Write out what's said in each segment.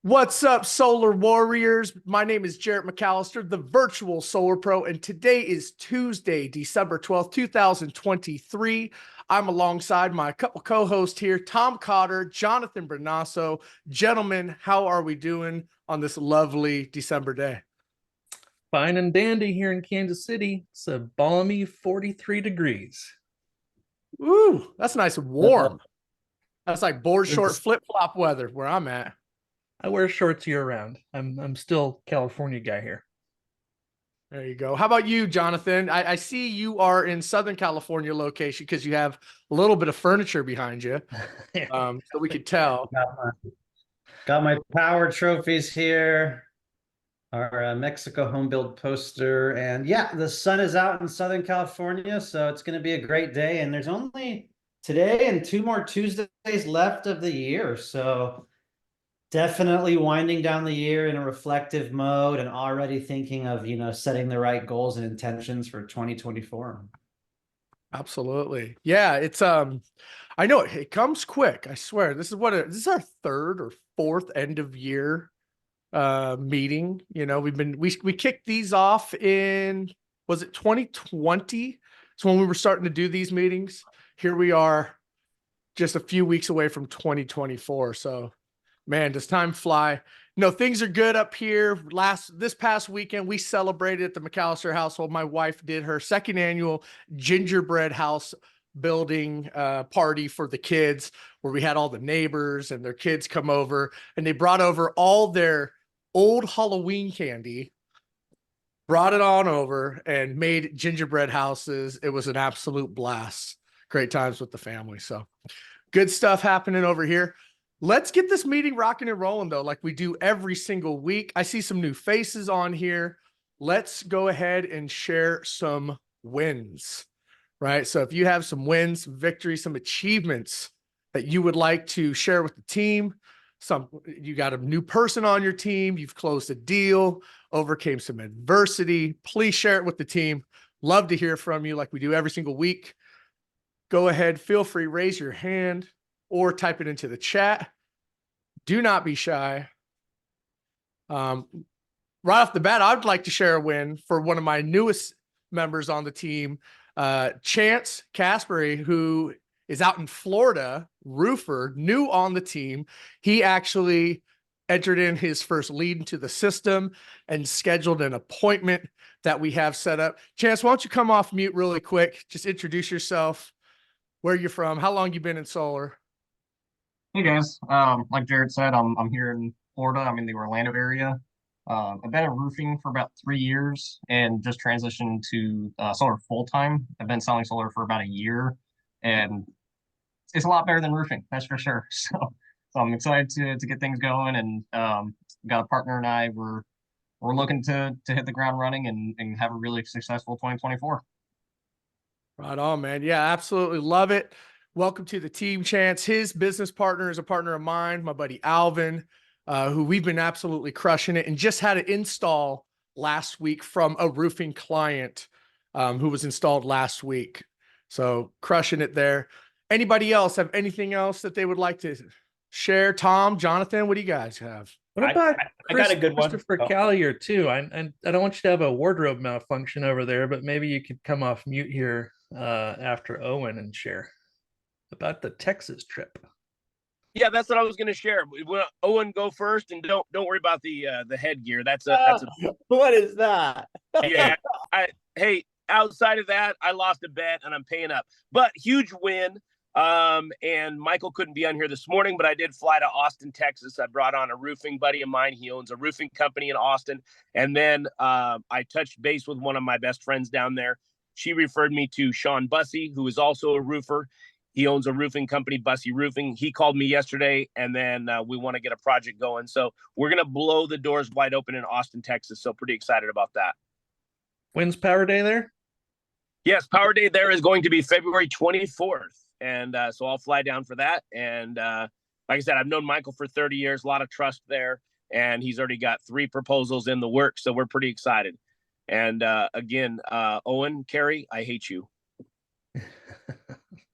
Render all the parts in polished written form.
What's up, Solar Warriors? My name is Jarrett McAllister, the virtual Solar Pro, and today is Tuesday, December 12th, 2023. I'm alongside my couple co-hosts here, Tom Cotter, Jonathan Bernasso. Gentlemen, how are we doing on this lovely December day? Fine and dandy here in Kansas City. It's a balmy 43 degrees. Ooh, that's nice and warm. That's like board short flip-flop weather where I'm at. I wear shorts year round. I'm still California guy here. There you go. How about you, Jonathan? I see you are in Southern California location because you have a little bit of furniture behind you. So we could tell. Got my power trophies here. Our Mexico home build poster. And yeah, the sun is out in Southern California, so it's going to be a great day. And there's only today and two more Tuesdays left of the year. So definitely winding down the year in a reflective mode and already thinking of, setting the right goals and intentions for 2024. Absolutely. Yeah, it's I know it comes quick. I swear. This is our third or fourth end of year meeting. We kicked these off in, was it 2020? So when we were starting to do these meetings, here we are just a few weeks away from 2024. So man, does time fly? Things are good up here. This past weekend, we celebrated at the McAllister household. My wife did her second annual gingerbread house building party for the kids, where we had all the neighbors and their kids come over, and they brought over all their old Halloween candy, brought it on over, and made gingerbread houses. It was an absolute blast. Great times with the family. So good stuff happening over here. Let's get this meeting rocking and rolling, though, like we do every single week. I see some new faces on here. Let's go ahead and share some wins, right? So if you have some wins, some victories, some achievements that you would like to share with the team, you got a new person on your team, you've closed a deal, overcame some adversity, please share it with the team. Love to hear from you like we do every single week. Go ahead, feel free, raise your hand or type it into the chat. Do not be shy. Right off the bat, I'd like to share a win for one of my newest members on the team, Chance Caspery, who is out in Florida, roofer, new on the team. He actually entered in his first lead into the system and scheduled an appointment that we have set up. Chance, why don't you come off mute really quick? Just introduce yourself, where you're from, how long you been in solar. Hey guys, like Jared said, I'm here in Florida. I'm in the Orlando area. I've been in roofing for about 3 years and just transitioned to solar full time. I've been selling solar for about a year, and it's a lot better than roofing, that's for sure. So I'm excited to get things going, and got a partner and we're looking to hit the ground running and have a really successful 2024. Right on, man. Yeah, absolutely love it. Welcome to the team, Chance. His business partner is a partner of mine, my buddy Alvin, who we've been absolutely crushing it and just had an install last week from a roofing client who was installed last week. So crushing it there. Anybody else have anything else that they would like to share? Tom, Jonathan, what do you guys have? What about I got a good one. Christopher Callier too? I don't want you to have a wardrobe malfunction over there, but maybe you could come off mute here after Owen and share about the Texas trip. Yeah, that's what I was going to share. Owen, go first, and don't worry about the headgear. That's a what is that? yeah. Hey, outside of that, I lost a bet and I'm paying up. But huge win. And Michael couldn't be on here this morning, but I did fly to Austin, Texas. I brought on a roofing buddy of mine. He owns a roofing company in Austin. And then I touched base with one of my best friends down there. She referred me to Sean Bussey, who is also a roofer. He owns a roofing company, Bussey Roofing. He called me yesterday, and then we want to get a project going. So we're going to blow the doors wide open in Austin, Texas. So pretty excited about that. When's Power Day there? Yes, Power Day there is going to be February 24th. And so I'll fly down for that. And like I said, I've known Michael for 30 years, a lot of trust there. And he's already got 3 proposals in the works. So we're pretty excited. And again, Owen, Carrie, I hate you.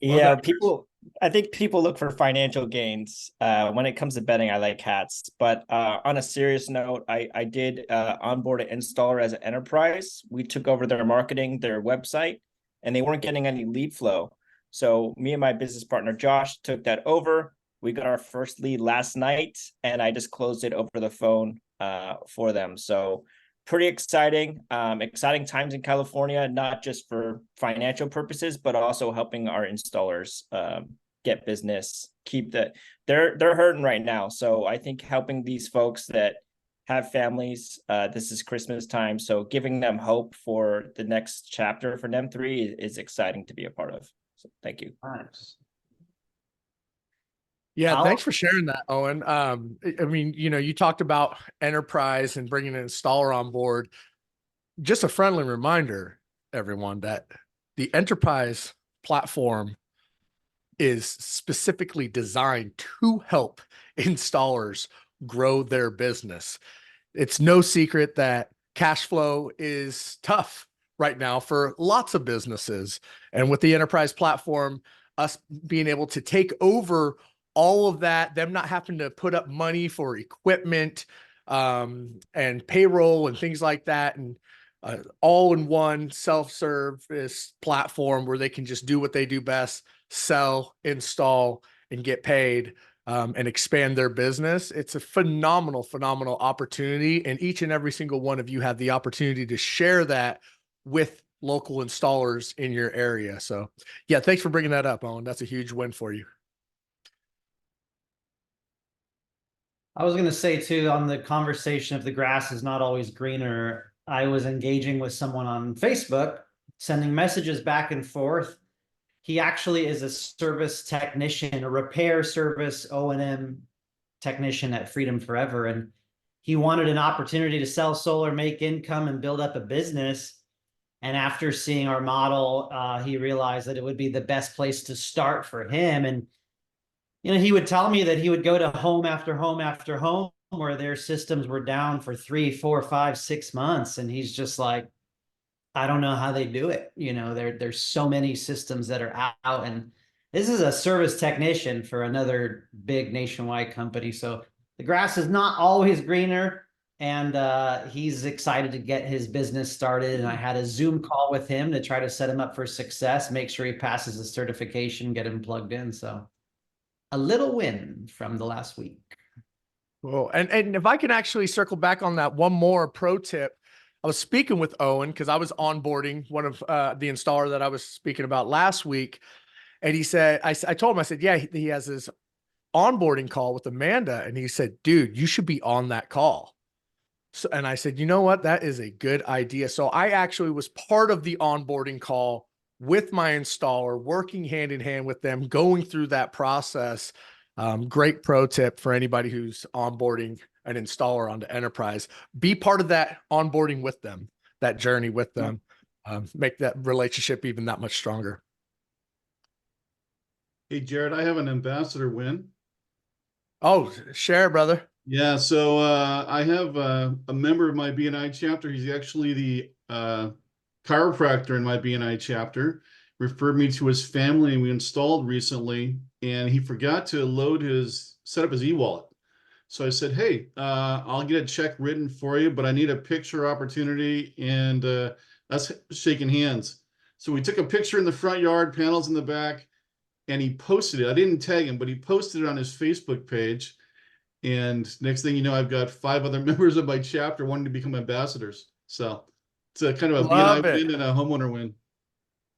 Yeah, people I think people look for financial gains. When it comes to betting, I like hats. But on a serious note, I did onboard an installer as an enterprise. We took over their marketing, their website, and they weren't getting any lead flow. So me and my business partner, Josh, took that over. We got our first lead last night, and I just closed it over the phone for them. So pretty exciting, exciting times in California, not just for financial purposes, but also helping our installers get business, keep they're hurting right now. So I think helping these folks that have families, this is Christmas time, so giving them hope for the next chapter for them three is exciting to be a part of. So thank you. Nice. Yeah, thanks for sharing that, Owen. I mean, you talked about enterprise and bringing an installer on board. Just a friendly reminder, everyone, that the enterprise platform is specifically designed to help installers grow their business. It's no secret that cash flow is tough right now for lots of businesses. And with the enterprise platform, us being able to take over all of that, them not having to put up money for equipment and payroll and things like that, and all-in-one self-service platform where they can just do what they do best, sell, install, and get paid, and expand their business. It's a phenomenal, phenomenal opportunity. And each and every single one of you have the opportunity to share that with local installers in your area. So yeah, thanks for bringing that up, Owen. That's a huge win for you. I was going to say too, on the conversation of the grass is not always greener, I was engaging with someone on Facebook, sending messages back and forth. He actually is a service technician, a repair service O&M technician at Freedom Forever. And he wanted an opportunity to sell solar, make income, and build up a business. And after seeing our model, he realized that it would be the best place to start for him. And he would tell me that he would go to home after home after home where their systems were down for 3, 4, 5, 6 months. And he's just like, I don't know how they do it. There's so many systems that are out, and this is a service technician for another big nationwide company. So the grass is not always greener, and he's excited to get his business started. And I had a Zoom call with him to try to set him up for success, make sure he passes his certification, get him plugged in. So a little win from the last week. Well, and if I can actually circle back on that, one more pro tip. I was speaking with Owen because I was onboarding one of the installer that I was speaking about last week. And he said, I told him, I said, yeah, he has his onboarding call with Amanda. And he said, dude, you should be on that call. So, and I said, you know what? That is a good idea. So I actually was part of the onboarding call with my installer, working hand in hand with them, going through that process. Great pro tip for anybody who's onboarding an installer onto enterprise. Be part of that onboarding with them, that journey with them, make that relationship even that much stronger. Hey, Jared, I have an ambassador win. Oh, share, brother. Yeah, so I have a member of my BNI chapter. He's actually the chiropractor in my BNI chapter. Referred me to his family, and we installed recently, and he forgot to set up his e-wallet. So I said, hey, I'll get a check written for you, but I need a picture opportunity, and that's shaking hands. So we took a picture in the front yard, panels in the back, and he posted it. I didn't tag him, but he posted it on his Facebook page. And next thing you know, I've got 5 other members of my chapter wanting to become ambassadors. So it's a kind of a BNI win and a homeowner win.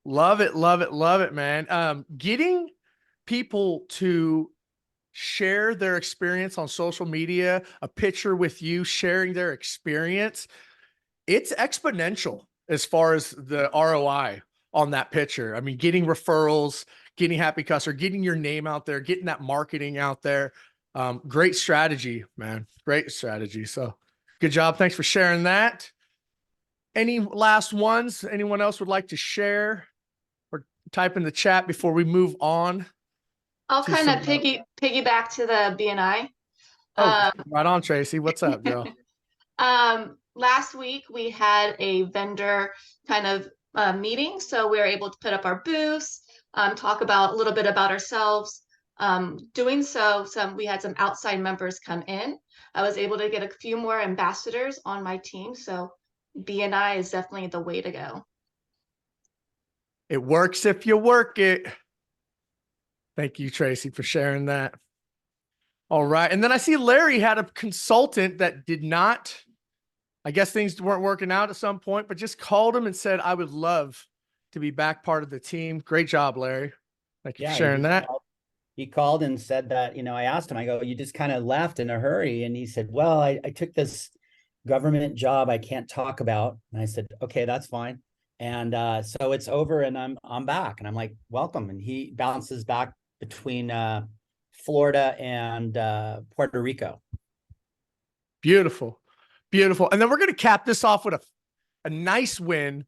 Love it, love it, love it, man. Getting people to share their experience on social media, a picture with you, sharing their experience, it's exponential as far as the ROI on that picture. I mean, getting referrals, getting happy customer, getting your name out there, getting that marketing out there. Great strategy, man. Great strategy. So good job. Thanks for sharing that. Any last ones anyone else would like to share or type in the chat before we move on? I'll kind of piggyback to the BNI. Right on, Tracy. What's up, girl? Last week we had a vendor kind of meeting, so we were able to put up our booths. talk about a little bit about ourselves. Doing so, we had some outside members come in. I was able to get a few more ambassadors on my team. So BNI is definitely the way to go. It works if you work it. Thank you, Tracy, for sharing that. All right. And then I see Larry had a consultant that did not, I guess things weren't working out at some point, but just called him and said, I would love to be back part of the team. Great job, Larry. Thank you for sharing that. He called and said that, I asked him, I go, you just kind of left in a hurry. And he said, well, I took this government job I can't talk about. And I said, okay, that's fine. And so it's over and I'm back. And I'm like, welcome. And he bounces back between Florida and Puerto Rico. Beautiful. Beautiful. And then we're going to cap this off with a nice win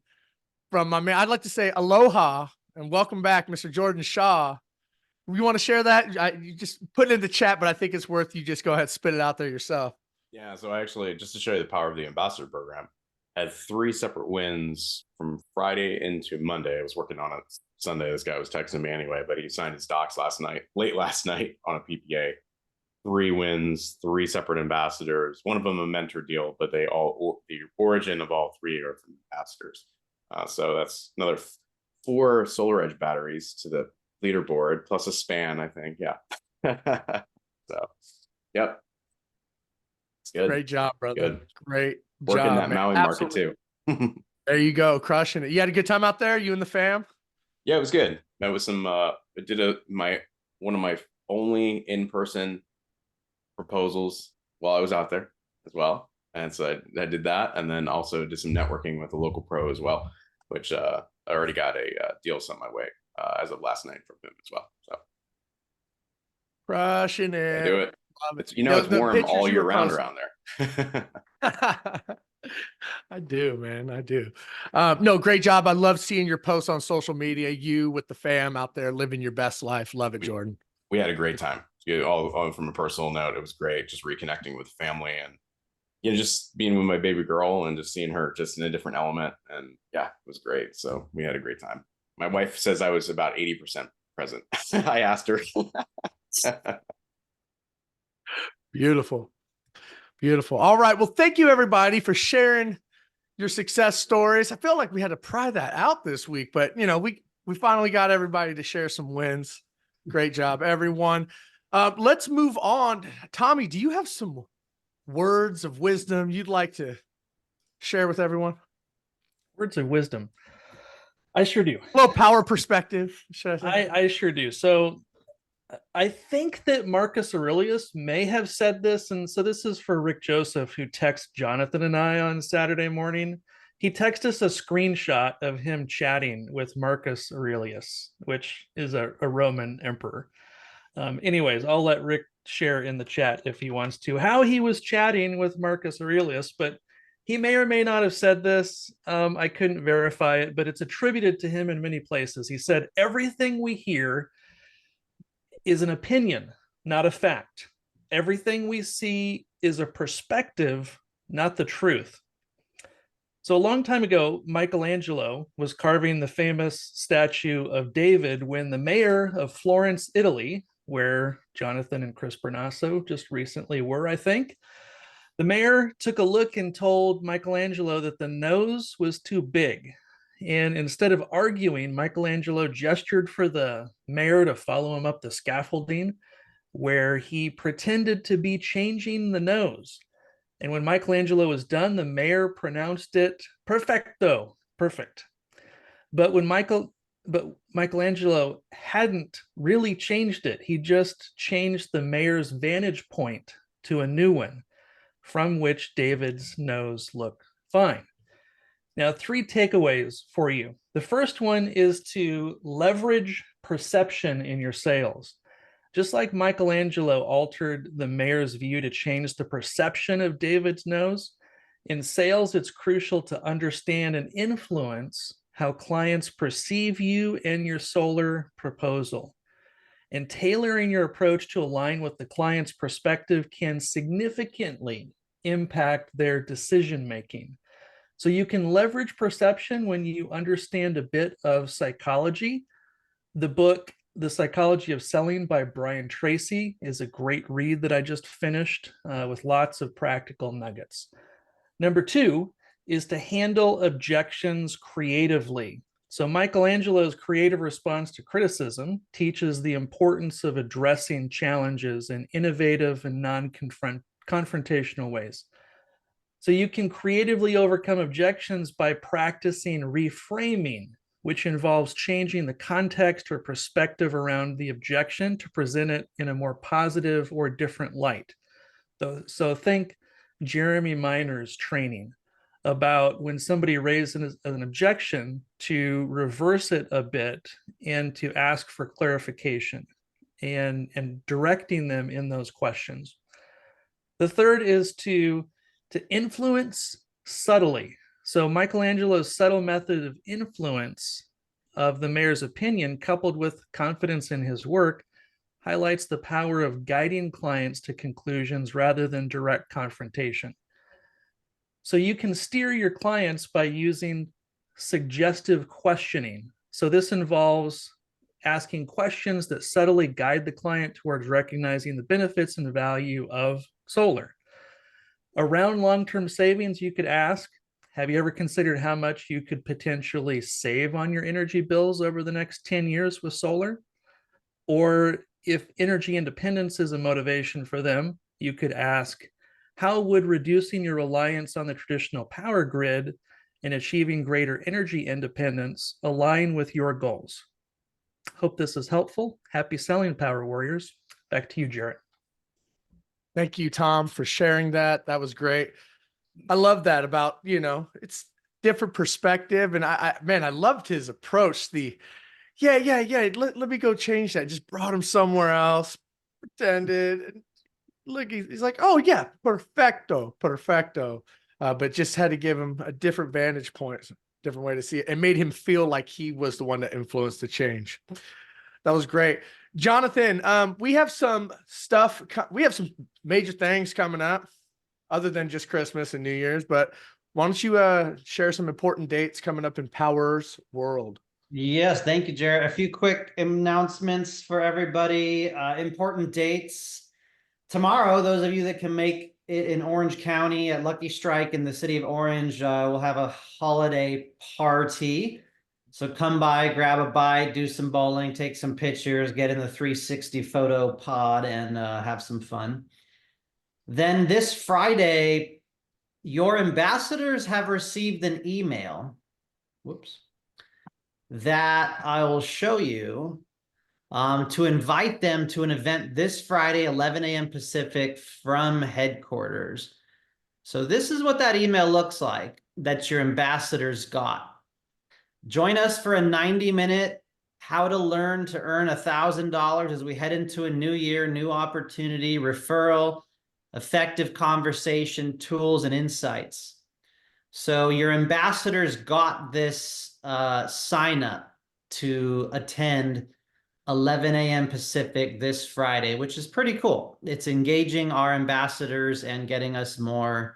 from my man. I'd like to say aloha and welcome back, Mr. Jordan Shaw. You want to share that? You just put it in the chat, but I think it's worth you just go ahead and spit it out there yourself. Yeah, so actually, just to show you the power of the ambassador program, had 3 separate wins from Friday into Monday. I was working on it Sunday. This guy was texting me anyway, but he signed his docs late last night on a PPA. 3 wins, 3 separate ambassadors. One of them a mentor deal, but the origin of all 3 are from ambassadors. So that's another 4 Solar Edge batteries to the leaderboard, plus a span, I think. Yeah. So, yep. It's good. Great job, brother. Good. Great Working job, that man. Maui market too. There you go, crushing it. You had a good time out there, you and the fam? Yeah, it was good. Met with some I did one of my only in-person proposals while I was out there as well. And so I did that, and then also did some networking with a local pro as well, which I already got a deal sent my way as of last night from him as well. So crushing it. I do it. It's, it's warm all year round around there. I do, man. I do. No, great job. I love seeing your posts on social media. You with the fam out there living your best life. Love it, Jordan. We had a great time. All from a personal note, it was great. Just reconnecting with family and just being with my baby girl and just seeing her just in a different element. And yeah, it was great. So we had a great time. My wife says I was about 80% present. I asked her. Beautiful. Beautiful. All right. Well, thank you everybody for sharing your success stories. I feel like we had to pry that out this week, but we finally got everybody to share some wins. Great job, everyone. Let's move on. Tommy, do you have some words of wisdom you'd like to share with everyone? Words of wisdom. I sure do. A little power perspective. Should I say? I sure do. So I think that Marcus Aurelius may have said this, and so this is for Rick Joseph, who texted Jonathan and I on Saturday morning. He texted us a screenshot of him chatting with Marcus Aurelius, which is a Roman emperor. Anyways, I'll let Rick share in the chat if he wants to how he was chatting with Marcus Aurelius, but he may or may not have said this. I couldn't verify it, but it's attributed to him in many places. He said, everything we hear is an opinion, not a fact. Everything we see is a perspective, not the truth. So a long time ago, Michelangelo was carving the famous statue of David when the mayor of Florence, Italy, where Jonathan and Chris Bernasso just recently were, I think, the mayor took a look and told Michelangelo that the nose was too big. And instead of arguing, Michelangelo gestured for the mayor to follow him up the scaffolding, where he pretended to be changing the nose. And when Michelangelo was done, the mayor pronounced it perfecto, perfect. But Michelangelo hadn't really changed it. He just changed the mayor's vantage point to a new one, from which David's nose looked fine. Now, 3 takeaways for you. The first one is to leverage perception in your sales. Just like Michelangelo altered the mayor's view to change the perception of David's nose, in sales, it's crucial to understand and influence how clients perceive you and your solar proposal. And tailoring your approach to align with the client's perspective can significantly impact their decision-making. So you can leverage perception when you understand a bit of psychology, The book, The Psychology of Selling by Brian Tracy, is a great read that I just finished with lots of practical nuggets. Number 2 is to handle objections creatively. So Michelangelo's creative response to criticism teaches the importance of addressing challenges in innovative and non-confrontational ways. So you can creatively overcome objections by practicing reframing, which involves changing the context or perspective around the objection to present it in a more positive or different light. So think Jeremy Miner's training about when somebody raises an objection, to reverse it a bit and to ask for clarification and directing them in those questions. The third is to influence subtly. So Michelangelo's subtle method of influence of the mayor's opinion, coupled with confidence in his work, highlights the power of guiding clients to conclusions rather than direct confrontation. So you can steer your clients by using suggestive questioning. So this involves asking questions that subtly guide the client towards recognizing the benefits and the value of solar. Around long-term savings, you could ask, have you ever considered how much you could potentially save on your energy bills over the next 10 years with solar? Or if energy independence is a motivation for them, you could ask, how would reducing your reliance on the traditional power grid and achieving greater energy independence align with your goals? Hope this is helpful. Happy selling, Power Warriors. Back to you, Jarrett. Thank you, Tom, for sharing that. That was great. I love that about, it's different perspective. And man, I loved his approach. Yeah. Let me go change that. Just brought him somewhere else, pretended. Look, he's like, oh yeah, perfecto. But just had to give him a different vantage point, different way to see it, and made him feel like he was the one that influenced the change. That was great. Jonathan, we have some stuff. We have some major things coming up other than just Christmas and New Year's, but why don't you share some important dates coming up in Power's world? Yes, thank you, Jared. A few quick announcements for everybody. Important dates. Tomorrow, those of you that can make it in Orange County at Lucky Strike in the city of Orange, we'll have a holiday party. So come by, grab a bite, do some bowling, take some pictures, get in the 360 photo pod, and have some fun. Then this Friday, your ambassadors have received an email. Whoops. That I will show you to invite them to an event this Friday, 11 a.m. Pacific from headquarters. So this is what that email looks like that your ambassadors got. Join us for a 90-minute how to learn to earn $1,000 as we head into a new year, new opportunity, referral, effective conversation, tools, and insights. So your ambassadors got this sign up to attend 11 a.m. Pacific this Friday, which is pretty cool. It's engaging our ambassadors and getting us more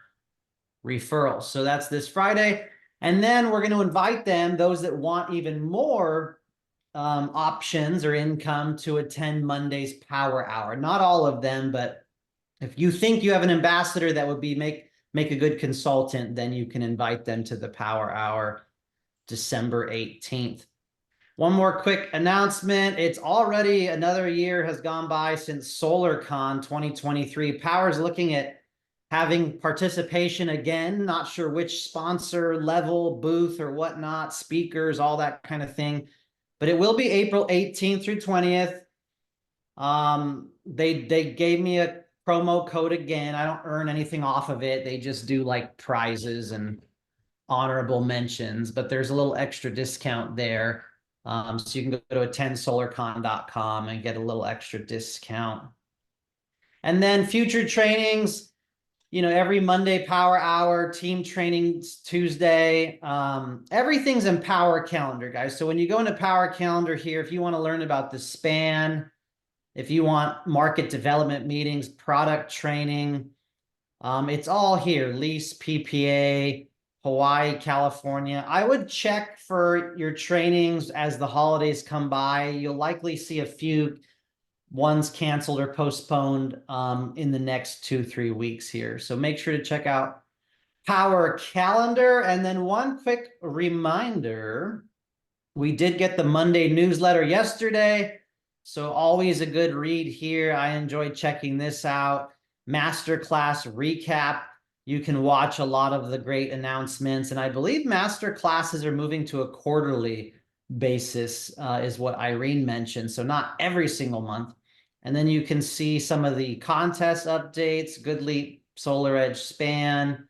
referrals. So that's this Friday. And then we're going to invite them, those that want even more options or income, to attend Monday's Power Hour. Not all of them, but if you think you have an ambassador that would be make a good consultant, then you can invite them to the Power Hour December 18th. One more quick announcement. It's already another year has gone by since SolarCon 2023. Power's looking at having participation again. Not sure which sponsor level, booth or whatnot, speakers, all that kind of thing. But it will be April 18th through 20th. They gave me a promo code again. I don't earn anything off of it. They just do like prizes and honorable mentions, but there's a little extra discount there. So you can go to attendsolarcon.com and get a little extra discount. And then future trainings, every Monday Power Hour, team trainings Tuesday. Everything's in Power Calendar, guys. So when you go into Power Calendar here, if you want to learn about the span, if you want market development meetings, product training, it's all here. Lease, PPA, Hawaii, California. I would check for your trainings as the holidays come by. You'll likely see a few ones canceled or postponed in the next 2-3 weeks here. So make sure to check out Power Calendar. And then one quick reminder, we did get the Monday newsletter yesterday. So always a good read here. I enjoyed checking this out. Masterclass recap. You can watch a lot of the great announcements. And I believe master classes are moving to a quarterly basis, is what Irene mentioned. So not every single month. And then you can see some of the contest updates, Good Leap, Solar Edge Span.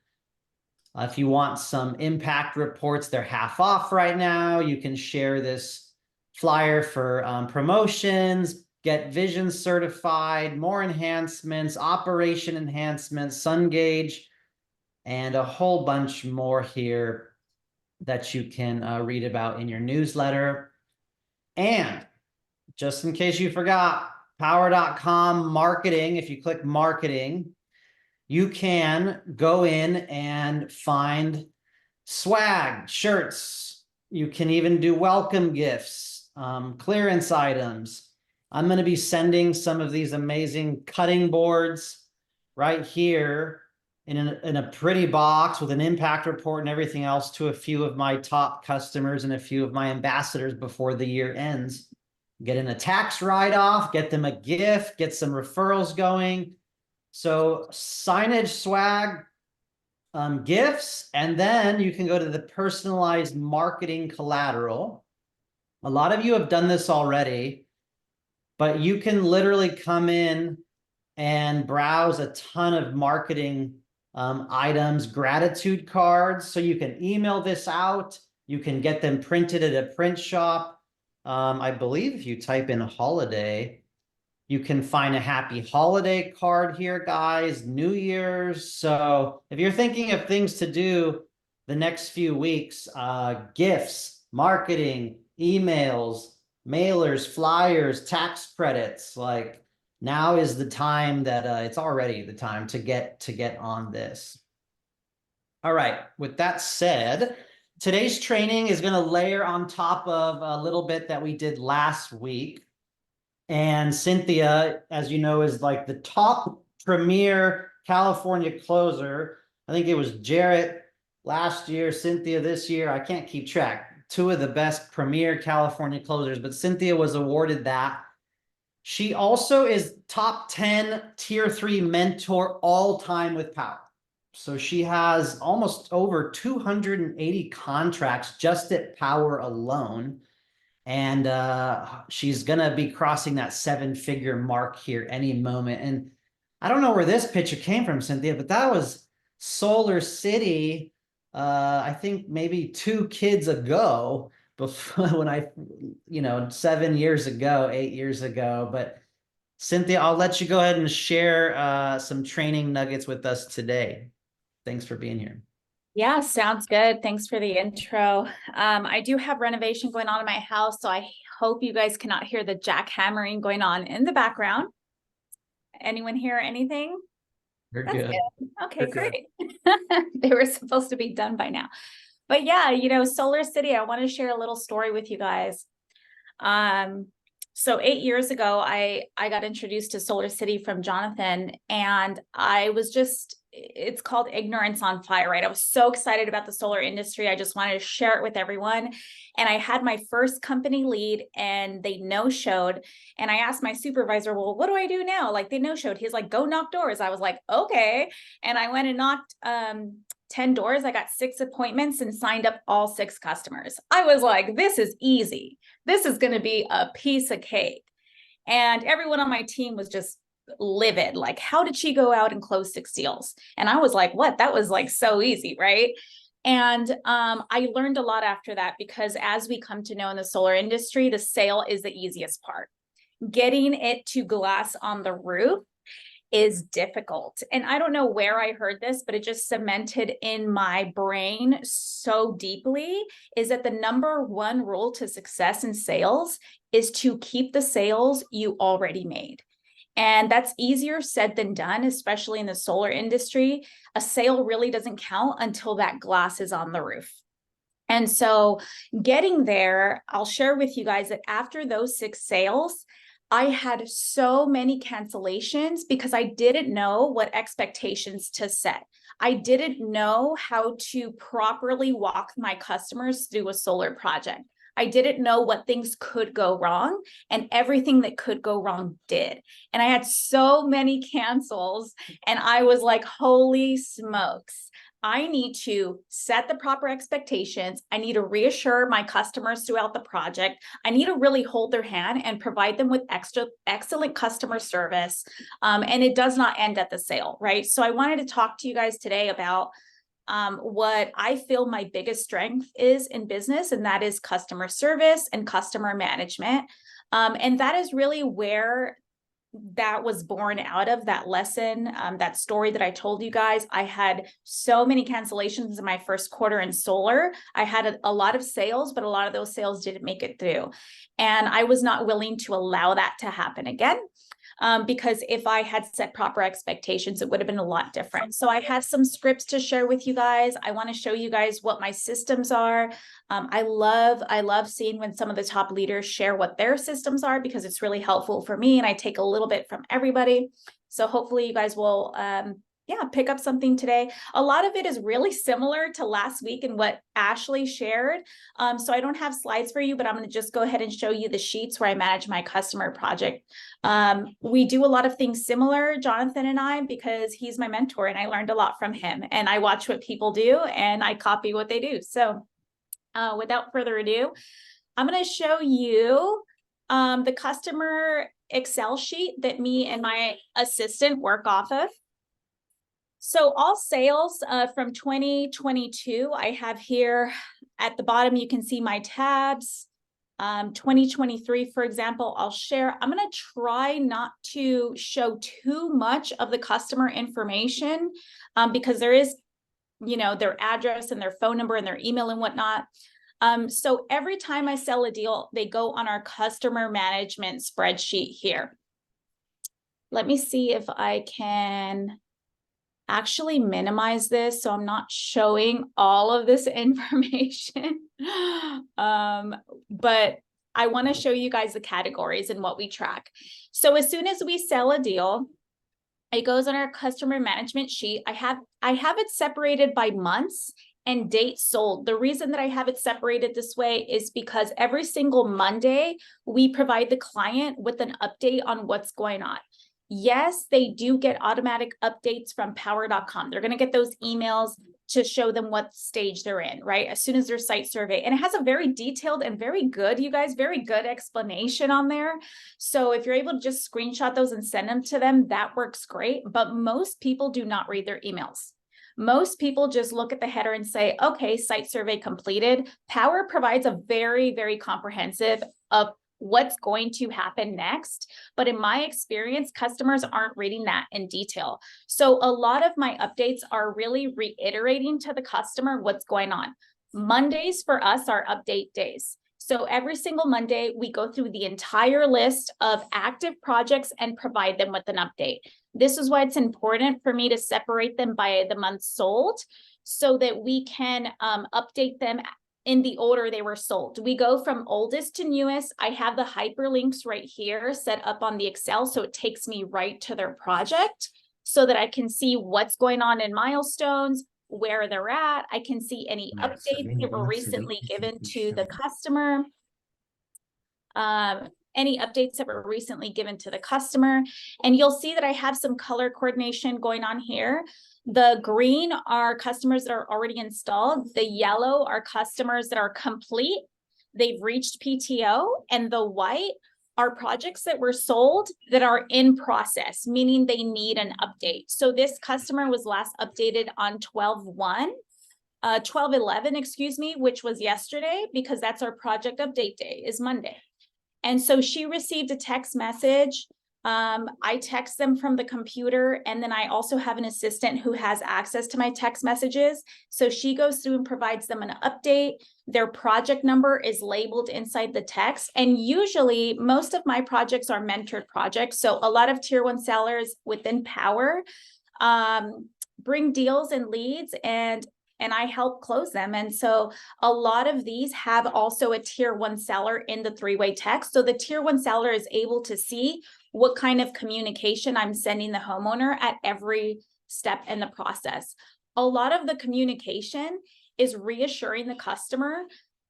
If you want some impact reports, they're half off right now. You can share this flyer for promotions, get vision certified, more enhancements, operation enhancements, sun gauge, and a whole bunch more here that you can read about in your newsletter. And just in case you forgot, power.com marketing, if you click marketing, you can go in and find swag, shirts. You can even do welcome gifts, clearance items. I'm going to be sending some of these amazing cutting boards right here in a pretty box with an impact report and everything else to a few of my top customers and a few of my ambassadors before the year ends. Get in a tax write-off, get them a gift, get some referrals going. So signage, swag, gifts, and then you can go to the personalized marketing collateral. A lot of you have done this already, but you can literally come in and browse a ton of marketing items, gratitude cards. So you can email this out. You can get them printed at a print shop. I believe if you type in holiday, you can find a happy holiday card here, guys, New Year's. So if you're thinking of things to do the next few weeks, gifts, marketing, emails, mailers, flyers, tax credits, like now is the time that it's already the time to get on this. All right, with that said, today's training is going to layer on top of a little bit that we did last week. And Cynthia, as you know, is like the top premier California closer. I think it was Jarrett last year, Cynthia this year. I can't keep track. Two of the best premier California closers, but Cynthia was awarded that. She also is top 10 tier 3 mentor all time with Power. So she has almost over 280 contracts just at Power alone. And she's going to be crossing that 7-figure mark here any moment. And I don't know where this picture came from, Cynthia, but that was Solar City, I think maybe 2 kids ago, before when I, 7 years ago, 8 years ago. But Cynthia, I'll let you go ahead and share some training nuggets with us today. Thanks for being here. Yeah, sounds good. Thanks for the intro. I do have renovation going on in my house, so I hope you guys cannot hear the jackhammering going on in the background. Anyone hear anything? You're That's good. Okay, great. They were supposed to be done by now. But yeah, Solar City, I want to share a little story with you guys. So 8 years ago, I got introduced to Solar City from Jonathan, and I was it's called Ignorance on Fire, right? I was so excited about the solar industry. I just wanted to share it with everyone. And I had my first company lead and they no-showed. And I asked my supervisor, well, what do I do now? Like they no-showed. He's like, go knock doors. I was like, okay. And I went and knocked 10 doors. I got 6 appointments and signed up all 6 customers. I was like, this is easy. This is going to be a piece of cake. And everyone on my team was just livid. Like, how did she go out and close 6 deals? And I was like, what? That was like so easy, right? And I learned a lot after that, because as we come to know in the solar industry, the sale is the easiest part. Getting it to glass on the roof is difficult. And I don't know where I heard this, but it just cemented in my brain so deeply, is that the number 1 rule to success in sales is to keep the sales you already made. And that's easier said than done, especially in the solar industry. A sale really doesn't count until that glass is on the roof. And so getting there, I'll share with you guys that after those 6 sales, I had so many cancellations because I didn't know what expectations to set. I didn't know how to properly walk my customers through a solar project. I didn't know what things could go wrong, and everything that could go wrong did. And I had so many cancels, and I was like, holy smokes. I need to set the proper expectations. I need to reassure my customers throughout the project. I need to really hold their hand and provide them with excellent customer service. And it does not end at the sale, right? So I wanted to talk to you guys today about what I feel my biggest strength is in business, and that is customer service and customer management. And that is really where that was born out of, that lesson, that story that I told you guys. I had so many cancellations in my first quarter in solar. I had a lot of sales, but a lot of those sales didn't make it through. And I was not willing to allow that to happen again. Because if I had set proper expectations, it would have been a lot different. So I have some scripts to share with you guys. I want to show you guys what my systems are. I love seeing when some of the top leaders share what their systems are, because it's really helpful for me, and I take a little bit from everybody. So hopefully you guys will pick up something today. A lot of it is really similar to last week and what Ashley shared. So I don't have slides for you, but I'm going to just go ahead and show you the sheets where I manage my customer project. We do a lot of things similar, Jonathan and I, because he's my mentor and I learned a lot from him, and I watch what people do and I copy what they do. So without further ado, I'm going to show you the customer Excel sheet that me and my assistant work off of. So all sales from 2022, I have here at the bottom, you can see my tabs. 2023, for example, I'll share. I'm going to try not to show too much of the customer information because there is, their address and their phone number and their email and whatnot. So every time I sell a deal, they go on our customer management spreadsheet here. Let me see if I can actually minimize this so I'm not showing all of this information. But I want to show you guys the categories and what we track. So as soon as we sell a deal, it goes on our customer management sheet. I have it separated by months and dates sold. The reason that I have it separated this way is because every single Monday, we provide the client with an update on what's going on. Yes, they do get automatic updates from power.com. They're going to get those emails to show them what stage they're in, right? As soon as their site survey. And it has a very detailed and very good, you guys, very good explanation on there. So if you're able to just screenshot those and send them to them, that works great. But most people do not read their emails. Most people just look at the header and say, okay, site survey completed. Power provides a very, very comprehensive of what's going to happen next. But in my experience, customers aren't reading that in detail. So a lot of my updates are really reiterating to the customer what's going on. Mondays for us are update days. So every single Monday, we go through the entire list of active projects and provide them with an update. This is why it's important for me to separate them by the month sold so that we can update them in the order they were sold. We go from oldest to newest. I have the hyperlinks right here set up on the Excel, so it takes me right to their project so that I can see what's going on in milestones, where they're at. I can see any updates that were recently given to the customer. Any updates that were recently given to the customer. And you'll see that I have some color coordination going on here. The green are customers that are already installed. The yellow are customers that are complete. They've reached PTO. And the white are projects that were sold that are in process, meaning they need an update. So this customer was last updated on 12/11, excuse me, which was yesterday, because that's our project update day, is Monday. And so she received a text message I text them from the computer, and then I also have an assistant who has access to my text messages. So she goes through and provides them an update. Their project number is labeled inside the text. And usually most of my projects are mentored projects. So a lot of tier 1 sellers within Power bring deals and leads, and I help close them. And so a lot of these have also a tier 1 seller in the 3-way text. So the tier 1 seller is able to see what kind of communication I'm sending the homeowner at every step in the process. A lot of the communication is reassuring the customer,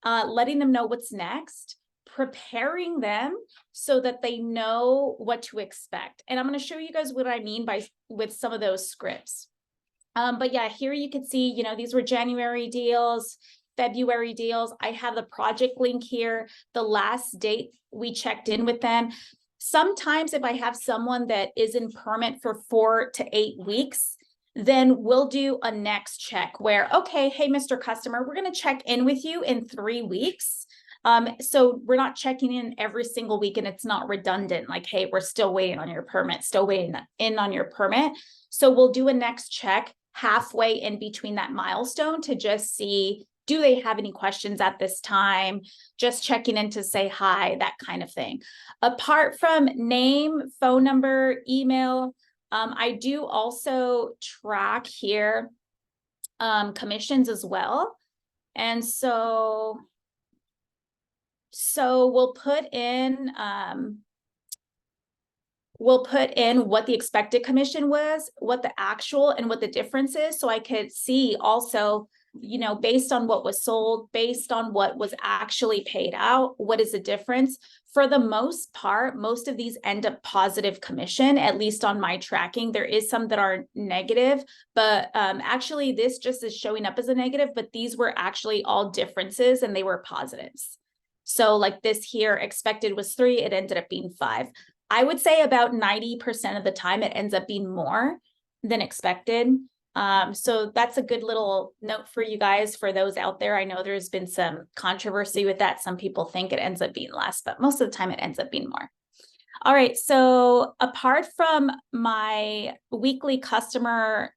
letting them know what's next, preparing them so that they know what to expect. And I'm going to show you guys what I mean with some of those scripts. But yeah, here you can see, you know, these were January deals, February deals. I have the project link here, the last date we checked in with them. Sometimes if I have someone that is in permit for 4 to 8 weeks, then we'll do a next check where, okay, hey, Mr. Customer, we're going to check in with you in 3 weeks. So we're not checking in every single week, and it's not redundant. Like, hey, we're still waiting on your permit, still waiting in on your permit. So we'll do a next check halfway in between that milestone to just see, do they have any questions at this time? Just checking in to say hi, that kind of thing. Apart from name, phone number, email, I do also track here commissions as well. And so we'll put in what the expected commission was, what the actual, and what the difference is. So I could see also, you know, based on what was sold, based on what was actually paid out, what is the difference? For the most part, most of these end up positive commission, at least on my tracking. There is some that are negative, but actually this just is showing up as a negative, but these were actually all differences and they were positives. So like this here, expected was 3, it ended up being 5. I would say about 90% of the time it ends up being more than expected. So that's a good little note for you guys, for those out there. I know there's been some controversy with that. Some people think it ends up being less, but most of the time it ends up being more. All right, so apart from my weekly customer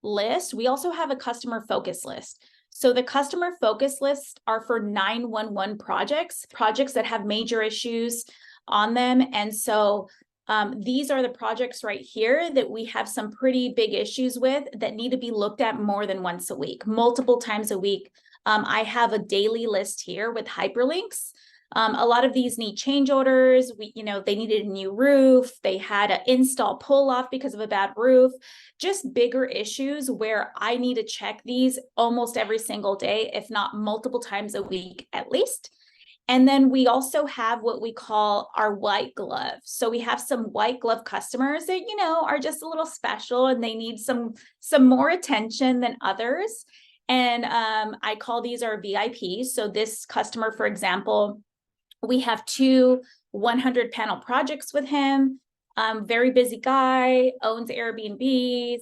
list, we also have a customer focus list. So the customer focus lists are for 911 projects that have major issues on them. And so these are the projects right here that we have some pretty big issues with that need to be looked at more than once a week, multiple times a week. I have a daily list here with hyperlinks. A lot of these need change orders. They needed a new roof. They had an install pull off because of a bad roof. Just bigger issues where I need to check these almost every single day, if not multiple times a week at least. And then we also have what we call our white glove. So we have some white glove customers that, are just a little special and they need some more attention than others. And I call these our VIPs. So this customer, for example, we have 2 100 panel projects with him. Very busy guy, owns Airbnbs.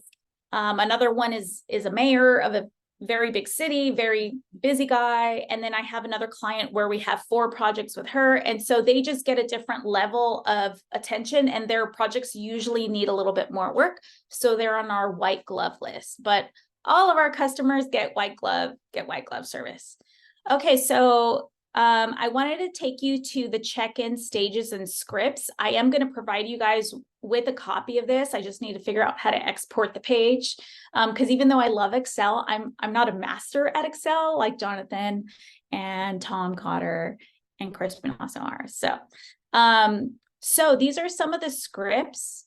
Another one is a mayor of a very big city, very busy guy. And then I have another client where we have 4 projects with her. And so they just get a different level of attention, and their projects usually need a little bit more work. So they're on our white glove list, but all of our customers get white glove service. Okay. So I wanted to take you to the check-in stages and scripts. I am going to provide you guys with a copy of this. I just need to figure out how to export the page. Because even though I love Excel, I'm not a master at Excel like Jonathan and Tom Cotter and Crispin also are. So these are some of the scripts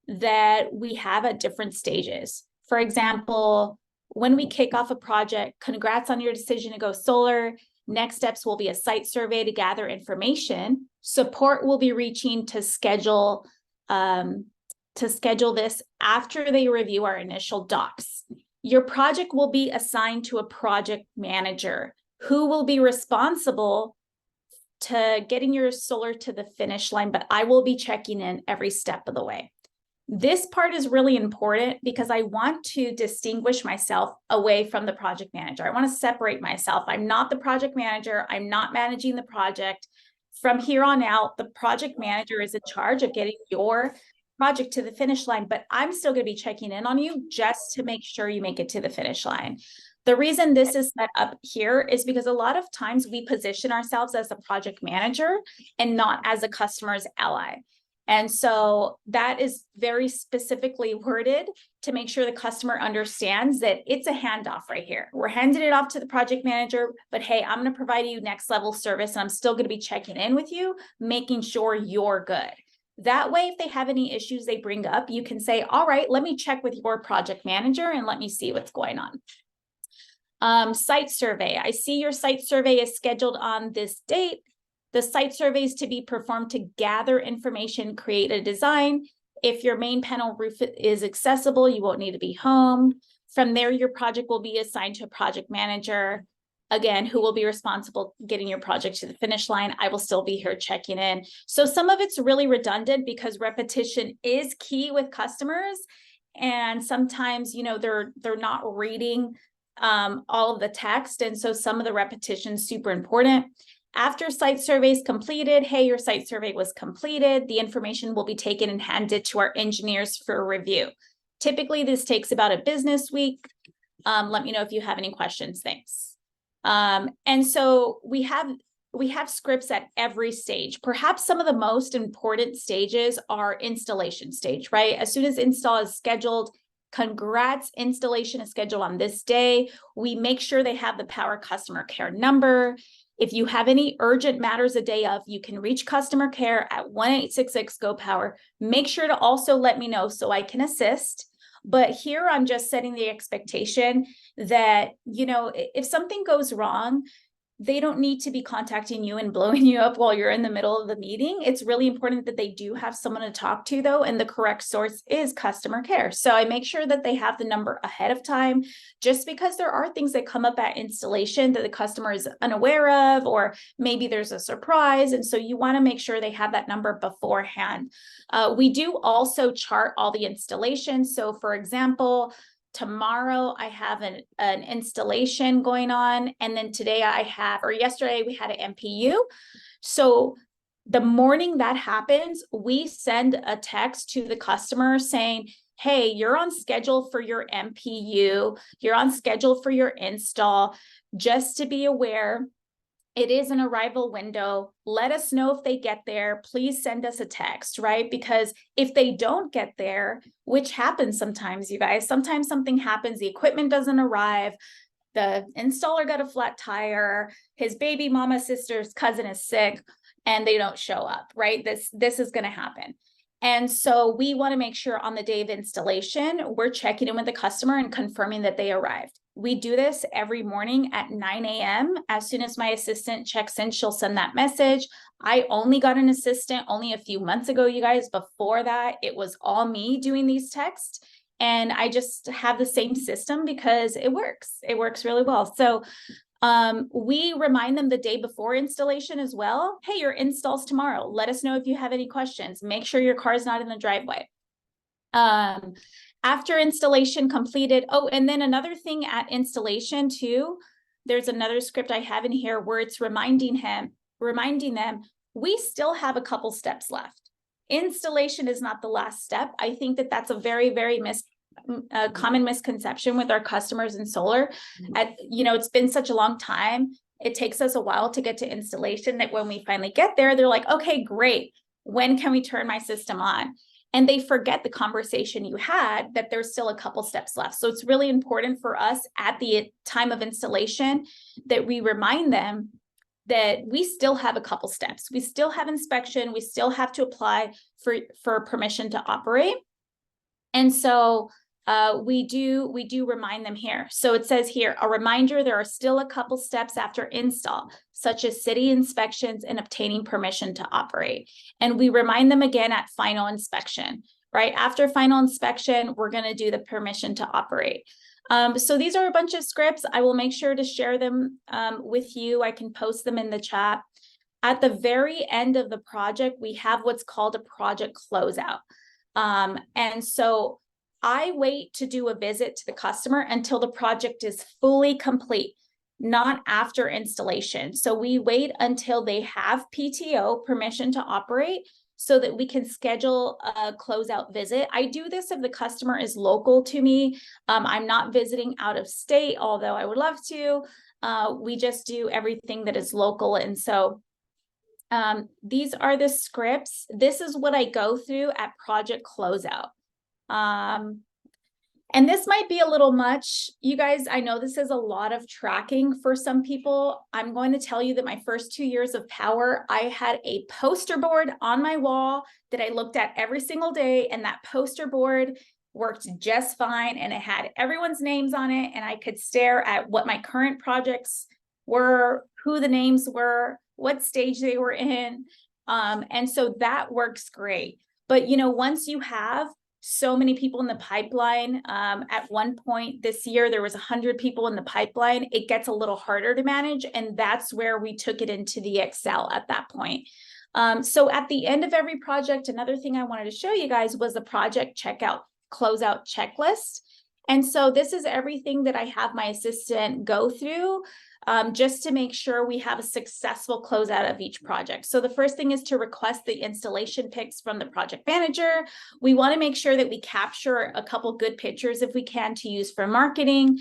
that we have at different stages. For example, when we kick off a project, congrats on your decision to go solar. Next steps will be a site survey to gather information. Support will be reaching to schedule this after they review our initial docs. Your project will be assigned to a project manager who will be responsible to getting your solar to the finish line, but I will be checking in every step of the way. This part is really important because I want to distinguish myself away from the project manager. I want to separate myself. I'm not the project manager. I'm not managing the project. From here on out, the project manager is in charge of getting your project to the finish line, but I'm still going to be checking in on you just to make sure you make it to the finish line. The reason this is set up here is because a lot of times we position ourselves as a project manager and not as a customer's ally. And so that is very specifically worded to make sure the customer understands that it's a handoff right here. We're handing it off to the project manager, but hey, I'm going to provide you next level service and I'm still going to be checking in with you, making sure you're good. That way, if they have any issues they bring up, you can say, all right, let me check with your project manager and let me see what's going on. Site survey. I see your site survey is scheduled on this date. The site survey is to be performed to gather information, create a design. If your main panel roof is accessible, you won't need to be home. From there, your project will be assigned to a project manager, again, who will be responsible getting your project to the finish line. I will still be here checking in. So some of it's really redundant because repetition is key with customers. And sometimes, you know, they're not reading all of the text. And so some of the repetition is super important. After site survey is completed, hey, your site survey was completed. The information will be taken and handed to our engineers for review. Typically, this takes about a business week. Let me know if you have any questions. Thanks. And so we have scripts at every stage. Perhaps some of the most important stages are installation stage, right? As soon as install is scheduled, congrats, installation is scheduled on this day. We make sure they have the Power customer care number. If you have any urgent matters a day of, you can reach customer care at 1-866-GO-POWER. Make sure to also let me know so I can assist. But here I'm just setting the expectation that, you know, if something goes wrong, they don't need to be contacting you and blowing you up while you're in the middle of the meeting. It's really important that they do have someone to talk to, though, and the correct source is customer care. So I make sure that they have the number ahead of time, just because there are things that come up at installation that the customer is unaware of, or maybe there's a surprise. And so you want to make sure they have that number beforehand. We do also chart all the installations. So for example, tomorrow I have an installation going on, and then today yesterday we had an MPU. So the morning that happens, we send a text to the customer saying, hey, you're on schedule for your MPU, you're on schedule for your install. Just to be aware, it is an arrival window. Let us know if they get there. Please send us a text, right? Because if they don't get there, which happens sometimes, you guys, sometimes something happens, the equipment doesn't arrive, the installer got a flat tire, his baby mama sister's cousin is sick, and they don't show up, right? This is going to happen. And so we want to make sure on the day of installation, we're checking in with the customer and confirming that they arrived. We do this every morning at 9 a.m. As soon as my assistant checks in, she'll send that message. I only got an assistant only a few months ago, you guys. Before that, it was all me doing these texts. And I just have the same system because it works. It works really well. So we remind them the day before installation as well. Hey, your install's tomorrow. Let us know if you have any questions. Make sure your car is not in the driveway. After installation completed. Oh, and then another thing at installation too, there's another script I have in here where it's reminding them, we still have a couple steps left. Installation is not the last step. I think that that's a very, very common misconception with our customers in solar. It's been such a long time. It takes us a while to get to installation that when we finally get there, they're like, okay, great. When can we turn my system on? And they forget the conversation you had, that there's still a couple steps left. So it's really important for us at the time of installation that we remind them that we still have a couple steps. We still have inspection. We still have to apply for permission to operate. And so we do remind them here. So it says here, a reminder, there are still a couple steps after install, such as city inspections and obtaining permission to operate. And we remind them again at final inspection, right? After final inspection, we're going to do the permission to operate. So these are a bunch of scripts. I will make sure to share them with you. I can post them in the chat. At the very end of the project, we have what's called a project closeout. And so I wait to do a visit to the customer until the project is fully complete. not after installation. So we wait until they have PTO, permission to operate, so that we can schedule a closeout visit. I do this if the customer is local to me. I'm not visiting out of state, although I would love to. We just do everything that is local. And so these are the scripts. This is what I go through at project closeout. And this might be a little much. You guys, I know this is a lot of tracking for some people. I'm going to tell you that my first 2 years of Power, I had a poster board on my wall that I looked at every single day, and that poster board worked just fine, and it had everyone's names on it, and I could stare at what my current projects were, who the names were, what stage they were in. And so that works great. But, you know, once you have so many people in the pipeline, at one point this year, there was 100 people in the pipeline, it gets a little harder to manage. And that's where we took it into the Excel at that point. So at the end of every project, another thing I wanted to show you guys was the project checkout closeout checklist. And so this is everything that I have my assistant go through, just to make sure we have a successful closeout of each project. So the first thing is to request the installation pics from the project manager. We want to make sure that we capture a couple good pictures if we can to use for marketing.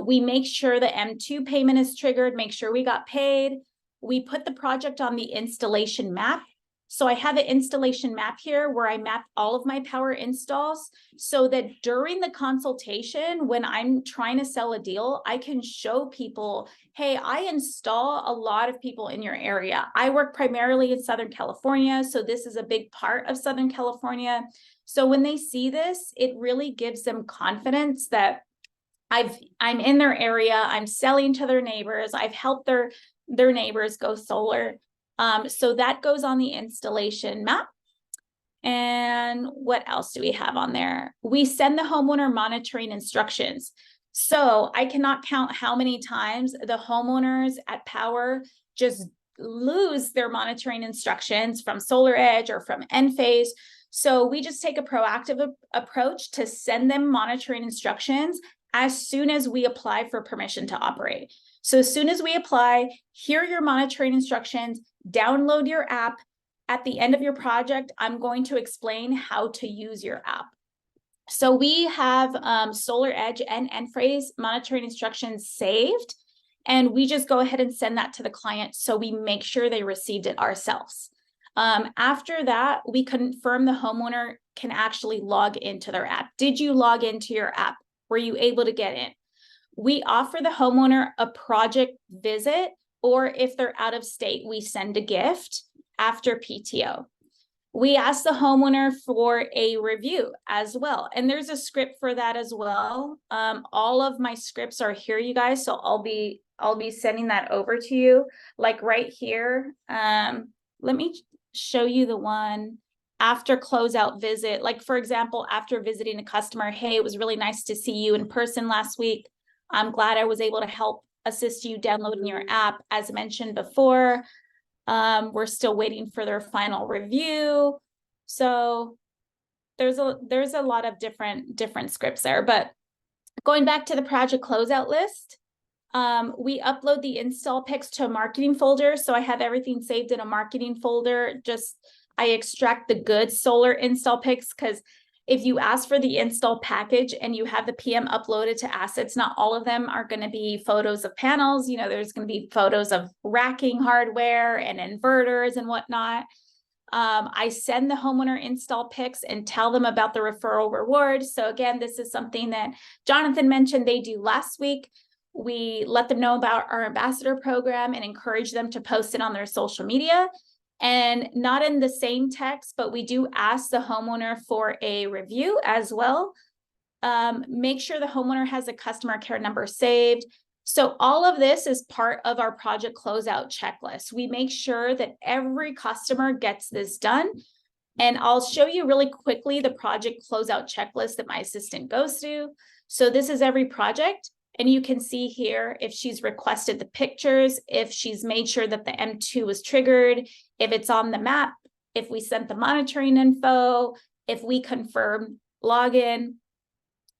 We make sure the M2 payment is triggered, make sure we got paid. We put the project on the installation map. So I have an installation map here where I map all of my Power installs so that during the consultation, when I'm trying to sell a deal, I can show people, hey, I install a lot of people in your area. I work primarily in Southern California, so this is a big part of Southern California. So when they see this, it really gives them confidence that I'm in their area, I'm selling to their neighbors, I've helped their neighbors go solar. So that goes on the installation map. And what else do we have on there? We send the homeowner monitoring instructions. So I cannot count how many times the homeowners at Power just lose their monitoring instructions from Solar Edge or from Enphase. So we just take a proactive approach to send them monitoring instructions as soon as we apply for permission to operate. So as soon as we apply, here are your monitoring instructions, download your app. At the end of your project, I'm going to explain how to use your app. So we have Solar Edge and Enphase monitoring instructions saved, and we just go ahead and send that to the client so we make sure they received it ourselves. After that, we confirm the homeowner can actually log into their app. Did you log into your app? Were you able to get in? We offer the homeowner a project visit, or if they're out of state, we send a gift after PTO. We ask the homeowner for a review as well. And there's a script for that as well. All of my scripts are here, you guys. So I'll be sending that over to you. Like right here, let me show you the one after closeout visit. Like for example, after visiting a customer, hey, it was really nice to see you in person last week. I'm glad I was able to help assist you downloading your app. As mentioned before, we're still waiting for their final review. So there's a lot of different scripts there. But going back to the project closeout list, we upload the install pics to a marketing folder. So I have everything saved in a marketing folder. I extract the good solar install pics, because if you ask for the install package and you have the PM uploaded to assets, not all of them are going to be photos of panels. You know, there's going to be photos of racking hardware and inverters and whatnot. I send the homeowner install pics and tell them about the referral reward. So again, this is something that Jonathan mentioned they do last week. We let them know about our ambassador program and encourage them to post it on their social media. And not in the same text, but we do ask the homeowner for a review as well. Make sure the homeowner has a customer care number saved. So all of this is part of our project closeout checklist. We make sure that every customer gets this done. And I'll show you really quickly the project closeout checklist that my assistant goes through. So this is every project. And you can see here if she's requested the pictures, if she's made sure that the M2 was triggered, if it's on the map, if we sent the monitoring info, if we confirm login.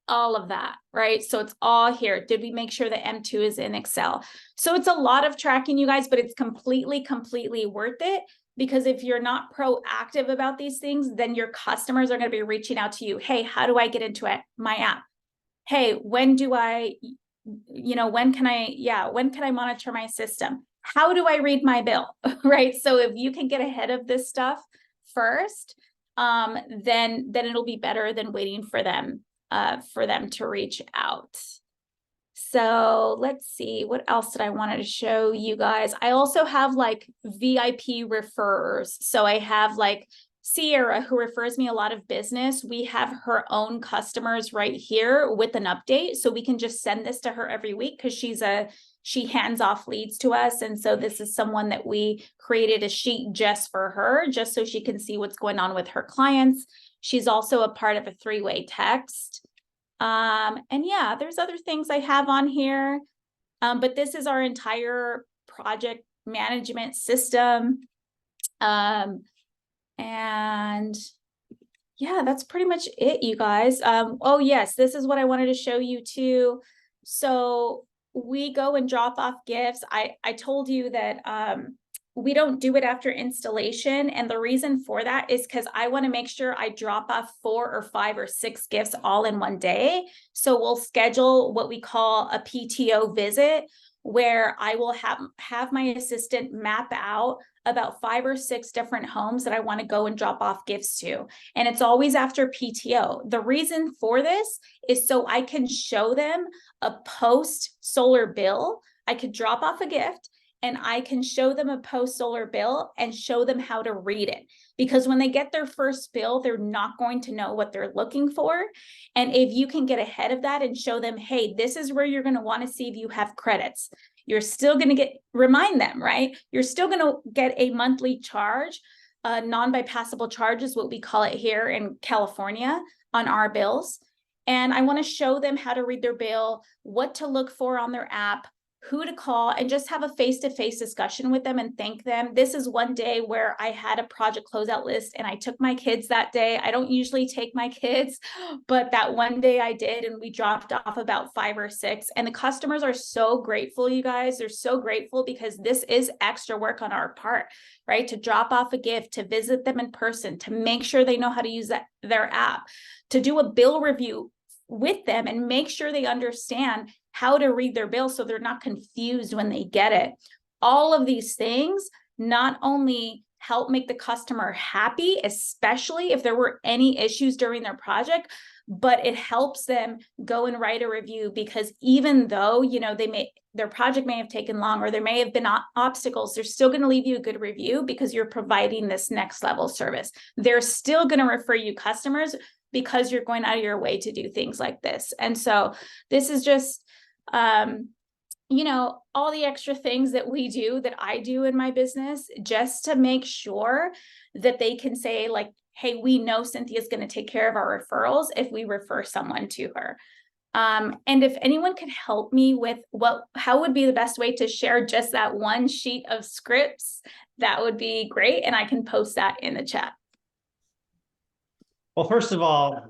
all of that, right? So it's all here. Did we make sure the M2 is in Excel? So it's a lot of tracking, you guys, but it's completely worth it, because if you're not proactive about these things, then your customers are going to be reaching out to you. Hey, how do I get into my app? Hey, when can I monitor my system? How do I read my bill? Right? So if you can get ahead of this stuff first, then it'll be better than waiting for them to reach out. So let's see, what else did I wanted to show you guys? I also have like VIP referrers. So I have like Sierra, who refers me a lot of business. We have her own customers right here with an update. So we can just send this to her every week, because she hands off leads to us. And so this is someone that we created a sheet just for her, just so she can see what's going on with her clients. She's also a part of a 3-way text. And yeah, there's other things I have on here. But this is our entire project management system. And yeah, that's pretty much it, you guys. Oh yes, this is what I wanted to show you too. So we go and drop off gifts. I told you that we don't do it after installation. And the reason for that is because I want to make sure I drop off 4 or 5 or 6 gifts all in one day. So we'll schedule what we call a PTO visit, where I will have my assistant map out about 5 or 6 different homes that I want to go and drop off gifts to. And it's always after PTO. The reason for this is so I can show them a post solar bill. I could drop off a gift and I can show them a post solar bill and show them how to read it. Because when they get their first bill, they're not going to know what they're looking for. And if you can get ahead of that and show them, hey, this is where you're going to want to see if you have credits. You're still going to remind them, right? You're still going to get a monthly charge, non-bypassable charge is what we call it here in California on our bills. And I want to show them how to read their bill, what to look for on their app, who to call, and just have a face-to-face discussion with them and thank them. This is one day where I had a project closeout list and I took my kids that day. I don't usually take my kids, but that one day I did, and we dropped off about 5 or 6. And the customers are so grateful, you guys. They're so grateful because this is extra work on our part, right? To drop off a gift, to visit them in person, to make sure they know how to use their app, to do a bill review with them and make sure they understand how to read their bill so they're not confused when they get it. All of these things not only help make the customer happy, especially if there were any issues during their project, but it helps them go and write a review, because even though, their project may have taken long or there may have been obstacles, they're still going to leave you a good review because you're providing this next level service. They're still going to refer you customers because you're going out of your way to do things like this. And so this is just, all the extra things that we do, that I do in my business, just to make sure that they can say like, hey, we know Cynthia's going to take care of our referrals if we refer someone to her. And if anyone could help me with how would be the best way to share just that one sheet of scripts, that would be great. And I can post that in the chat. Well, first of all,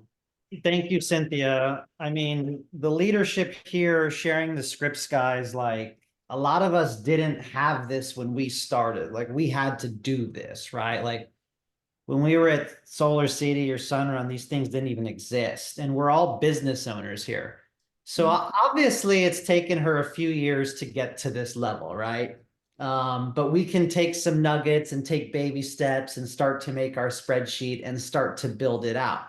thank you, Cynthia. I mean, the leadership here sharing the scripts, guys, like a lot of us didn't have this when we started. Like we had to do this, right? Like when we were at Solar City or Sunrun, these things didn't even exist. And we're all business owners here. So obviously it's taken her a few years to get to this level, right? But we can take some nuggets and take baby steps and start to make our spreadsheet and start to build it out.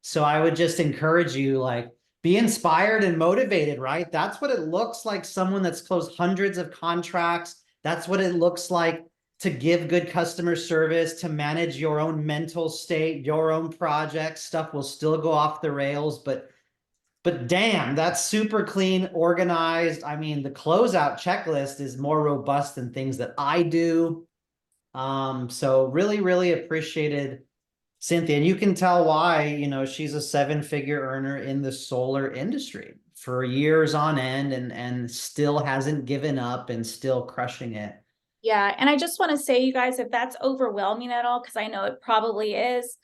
So I would just encourage you, like, be inspired and motivated, right? That's what it looks like. Someone that's closed hundreds of contracts. That's what it looks like to give good customer service, to manage your own mental state, your own projects. Stuff will still go off the rails, but damn, that's super clean, organized. I mean, the closeout checklist is more robust than things that I do. So really, really appreciated Cynthia. And you can tell why, she's a 7-figure earner in the solar industry for years on end and still hasn't given up and still crushing it. Yeah. And I just want to say, you guys, if that's overwhelming at all, because I know it probably is,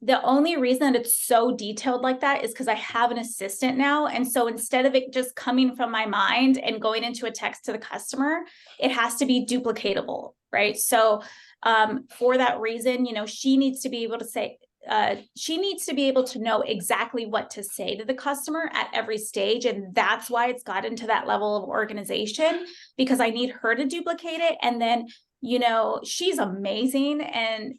the only reason that it's so detailed like that is because I have an assistant now. And so instead of it just coming from my mind and going into a text to the customer, it has to be duplicatable, right? So for that reason, you know, she needs to be able to say, she needs to be able to know exactly what to say to the customer at every stage. And that's why it's gotten to that level of organization, because I need her to duplicate it. And then, you know, she's amazing, and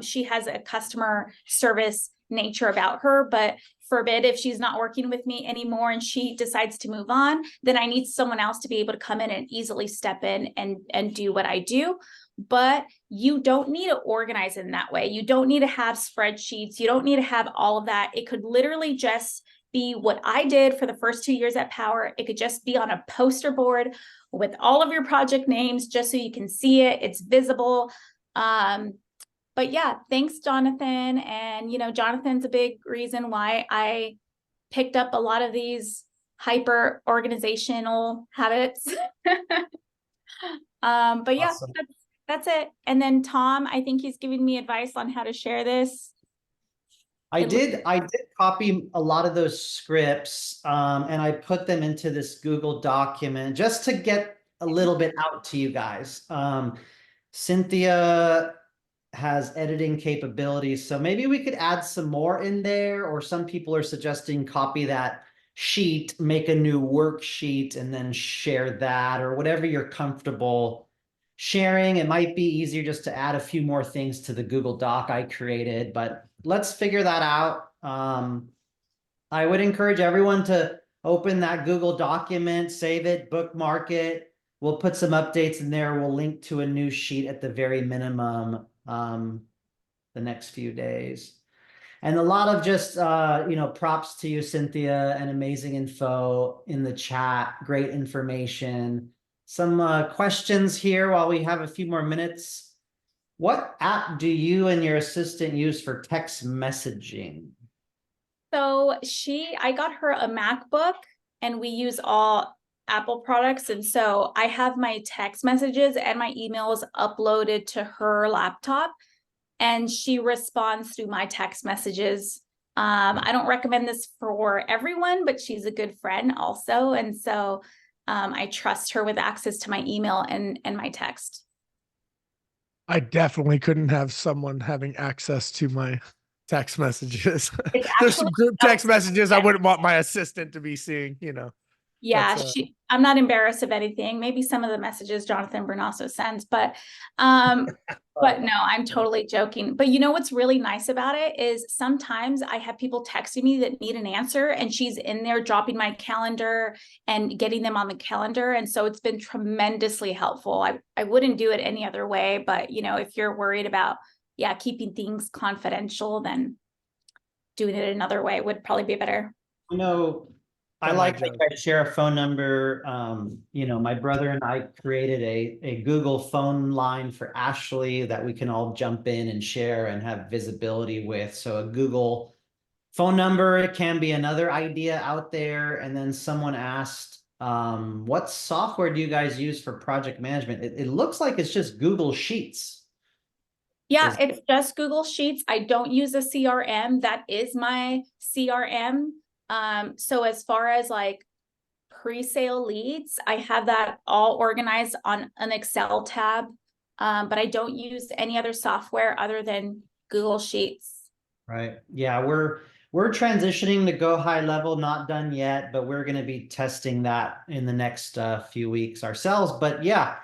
she has a customer service nature about her, but forbid if she's not working with me anymore and she decides to move on, then I need someone else to be able to come in and easily step in and do what I do. But you don't need to organize in that way. You don't need to have spreadsheets. You don't need to have all of that. It could literally just be what I did for the first 2 years at Power. It could just be on a poster board with all of your project names, just so you can see it. It's visible. But yeah, thanks, Jonathan. And, you know, Jonathan's a big reason why I picked up a lot of these hyper organizational habits. But yeah, Awesome. that's it. And then Tom, I think he's giving me advice on how to share this. I did copy a lot of those scripts, and I put them into this Google document just to get a little bit out to you guys. Cynthia has editing capabilities, so maybe we could add some more in there, or some people are suggesting copy that sheet, make a new worksheet, and then share that, or whatever you're comfortable sharing. It might be easier just to add a few more things to the Google Doc I created, but let's figure that out. I would encourage everyone to open that Google document, save it, bookmark it. We'll put some updates in there. We'll link to a new sheet at the very minimum the next few days. And a lot of just, you know, props to you, Cynthia, and amazing info in the chat. Great information. Some questions here while we have a few more minutes. What app do you and your assistant use for text messaging? So I got her a MacBook, and we use all Apple products. And so I have my text messages and my emails uploaded to her laptop, and she responds through my text messages. I don't recommend this for everyone, but she's a good friend also. And so I trust her with access to my email and my text. I definitely couldn't have someone having access to my text messages. It's There's some actually- group text messages I wouldn't want my assistant to be seeing, you know. Yeah, That's, I'm not embarrassed of anything. Maybe some of the messages Jonathan Bernasso sends, but no, I'm totally joking. But you know what's really nice about it is sometimes I have people texting me that need an answer, and she's in there dropping my calendar and getting them on the calendar. And so it's been tremendously helpful. I wouldn't do it any other way, but you know, if you're worried about, yeah, keeping things confidential, then doing it another way would probably be better. You know, I like that I share a phone number. You know, my brother and I created a Google phone line for Ashley that we can all jump in and share and have visibility with. So a Google phone number, it can be another idea out there. And then someone asked, what software do you guys use for project management? It looks like it's just Google Sheets. Yeah, it's just Google Sheets. I don't use a CRM. That is my CRM. So as far as like pre-sale leads, I have that all organized on an Excel tab. But I don't use any other software other than Google Sheets. Right. Yeah, we're transitioning to go high level, not done yet, but we're going to be testing that in the next few weeks ourselves. But yeah,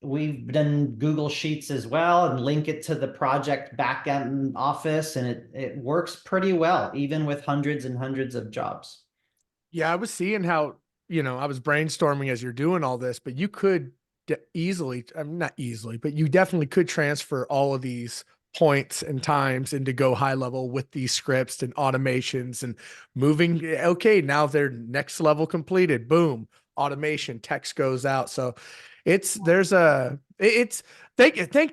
we've done Google Sheets as well and link it to the project backend office, and it works pretty well, even with hundreds and hundreds of jobs. Yeah, I was seeing how, you know, I was brainstorming as you're doing all this, but you could easily, I mean, not easily, but you definitely could transfer all of these points and times into go high level with these scripts and automations and moving. Okay, now they're next level completed. Boom, automation, text goes out. So thank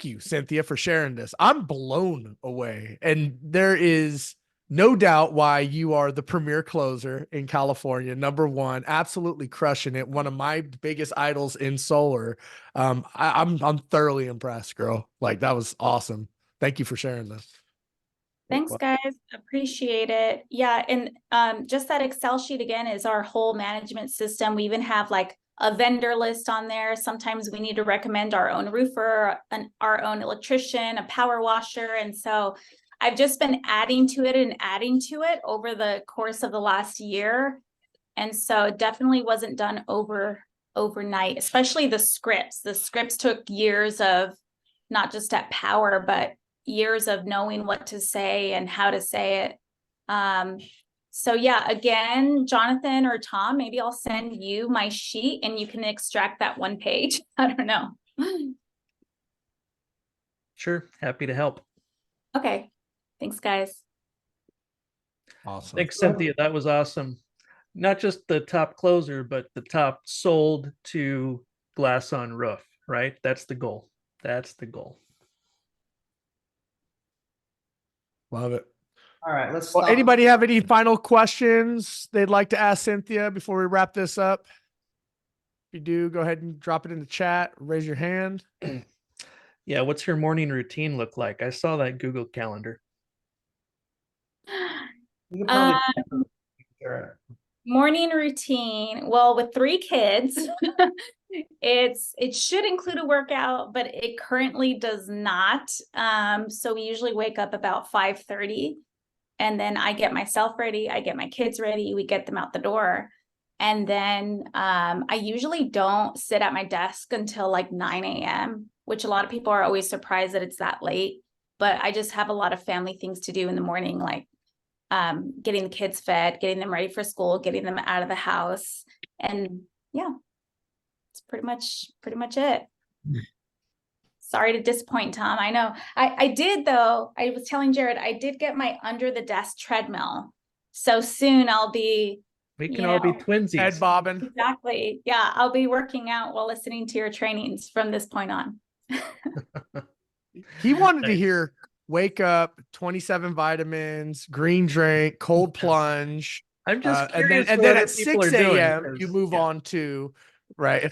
you, Cynthia, for sharing this. I'm blown away. And there is no doubt why you are the premier closer in California. Number one, absolutely crushing it. One of my biggest idols in solar. I'm thoroughly impressed, girl. Like, that was awesome. Thank you for sharing this. Thanks, guys. Appreciate it. Yeah, and just that Excel sheet again is our whole management system. We even have like a vendor list on there. Sometimes we need to recommend our own roofer, our own electrician, a power washer. And so I've just been adding to it over the course of the last year. And so it definitely wasn't done overnight, especially the scripts. The scripts took years of not just at Power, but years of knowing what to say and how to say it. So yeah, again, Jonathan or Tom, maybe I'll send you my sheet and you can extract that one page. I don't know. Sure, happy to help. Okay, thanks, guys. Awesome. Thanks, Cynthia. That was awesome. Not just the top closer, but the top sold to glass on roof, right? That's the goal. That's the goal. Love it. All right, let's Well, stop. anybody have any final questions they'd like to ask Cynthia before we wrap this up? If you do, go ahead and drop it in the chat. Raise your hand. Yeah, what's your morning routine look like? I saw that Google Calendar. You can probably Sure. Morning routine. Well, with 3 kids, it should include a workout, but it currently does not. So we usually wake up about 5:30, and then I get myself ready, I get my kids ready, we get them out the door. And then I usually don't sit at my desk until like 9 a.m., which a lot of people are always surprised that it's that late. But I just have a lot of family things to do in the morning, like getting the kids fed, getting them ready for school, getting them out of the house. And yeah, it's pretty much it. Sorry to disappoint, Tom. I know. I did though. I was telling Jared, I did get my under the desk treadmill. So soon I'll be, We can all be twinsies. Head bobbing. exactly. Yeah, I'll be working out while listening to your trainings from this point on. He wanted to hear wake up, 27 vitamins, green drink, cold plunge. I'm just and curious then what other at people 6 are doing, a.m. you 'cause, move yeah. on to, right.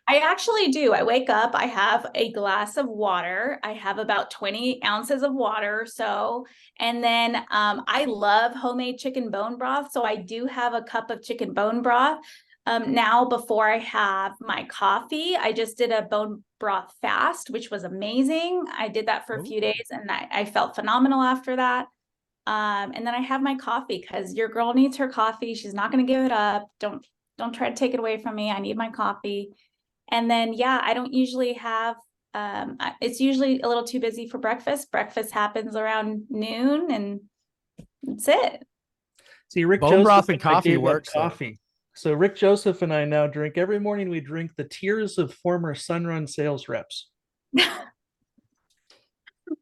I actually do. I wake up, I have a glass of water. I have about 20 ounces of water or so. And then I love homemade chicken bone broth. So I do have a cup of chicken bone broth. Now, before I have my coffee, I just did a bone broth fast, which was amazing. I did that for a few days and I felt phenomenal after that. And then I have my coffee because your girl needs her coffee. She's not going to give it up. Don't try to take it away from me. I need my coffee. And then, yeah, I don't usually have, it's usually a little too busy for breakfast. Breakfast happens around noon and that's it. See, Rick Bone Joseph broth and I coffee gave up works, though. coffee. So Rick Joseph and I now drink every morning. We drink the tears of former Sunrun sales reps. Oh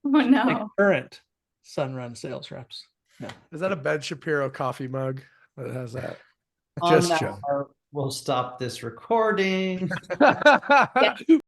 no. Like current Sunrun sales reps. No. Is that a Ben Shapiro coffee mug that has that? On Just that joking. note, we'll stop this recording. Yeah.